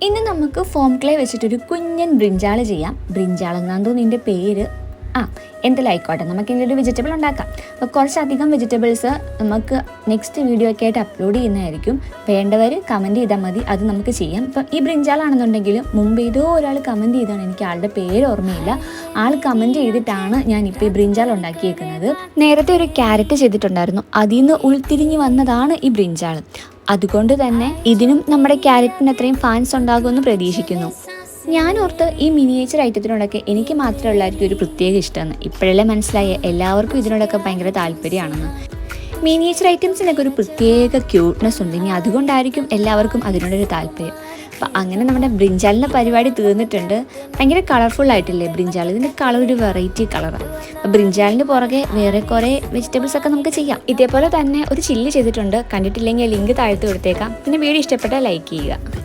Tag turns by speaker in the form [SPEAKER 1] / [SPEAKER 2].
[SPEAKER 1] ഇന്ന് നമുക്ക് form clay വെച്ചിട്ടൊരു കുഞ്ഞൻ ബ്രിഞ്ചാൾ ചെയ്യാം. ബ്രിഞ്ചാൾ എന്നാന്ന് തോന്നുന്നു ഇതിൻ്റെ പേര്. എന്തെങ്കിലും ആയിക്കോട്ടെ, നമുക്ക് ഇതിൻ്റെ ഒരു വെജിറ്റബിൾ ഉണ്ടാക്കാം. അപ്പോൾ കുറച്ചധികം വെജിറ്റബിൾസ് നമുക്ക് നെക്സ്റ്റ് വീഡിയോ ഒക്കെ ആയിട്ട് അപ്ലോഡ് ചെയ്യുന്നതായിരിക്കും. വേണ്ടവർ കമൻറ്റ് ചെയ്താൽ മതി, അത് നമുക്ക് ചെയ്യാം. ഇപ്പം ഈ ബ്രിഞ്ചാളാണെന്നുണ്ടെങ്കിൽ മുമ്പ് ഏതോ ഒരാൾ കമൻറ്റ് ചെയ്താണ്, എനിക്ക് ആളുടെ പേര് ഓർമ്മയില്ല. ആൾ കമൻറ്റ് ചെയ്തിട്ടാണ് ഞാനിപ്പോൾ ഈ ബ്രിഞ്ചാൾ ഉണ്ടാക്കിയേക്കുന്നത്. നേരത്തെ ഒരു ക്യാരറ്റ് ചെയ്തിട്ടുണ്ടായിരുന്നു, അതിൽ നിന്ന് ഉൾത്തിരിഞ്ഞ് വന്നതാണ് ഈ ബ്രിഞ്ചാൾ. അതുകൊണ്ട് തന്നെ ഇതിനും നമ്മുടെ ക്യാരറ്റിന് അത്രയും ഫാൻസ് ഉണ്ടാകുമെന്ന് പ്രതീക്ഷിക്കുന്നു. ഞാനോർത്ത് ഈ മിനിയേച്ചർ ഐറ്റത്തിനോടൊക്കെ എനിക്ക് മാത്രമുള്ളതായിരിക്കും ഒരു പ്രത്യേക ഇഷ്ടമെന്ന്. ഇപ്പോഴല്ലേ മനസ്സിലായ എല്ലാവർക്കും ഇതിനോടൊക്കെ ഭയങ്കര താല്പര്യമാണെന്ന്. മിനിയേച്ചർ ഐറ്റംസിനൊക്കെ ഒരു പ്രത്യേക ക്യൂട്ട്നെസ് ഉണ്ട്, ഇനി അതുകൊണ്ടായിരിക്കും എല്ലാവർക്കും അതിനോടൊരു താല്പര്യം. അപ്പം അങ്ങനെ നമ്മുടെ ബ്രിഞ്ചാലിൻ്റെ പരിപാടി തീർന്നിട്ടുണ്ട്. ഭയങ്കര കളർഫുൾ ആയിട്ടില്ലേ ബ്രിഞ്ചാൽ? ഇതിൻ്റെ കളർ ഒരു വെറൈറ്റി കളറാണ്. അപ്പം ബ്രിഞ്ചാലിൻ്റെ പുറകെ വേറെ കുറേ വെജിറ്റബിൾസ് ഒക്കെ നമുക്ക് ചെയ്യാം. ഇതേപോലെ തന്നെ ഒരു ചില്ലി ചെയ്തിട്ടുണ്ട്, കണ്ടിട്ടില്ലെങ്കിൽ ലിങ്ക് താഴ്ത്തി കൊടുത്തേക്കാം. പിന്നെ വീഡിയോ ഇഷ്ടപ്പെട്ടാൽ ലൈക്ക് ചെയ്യുക.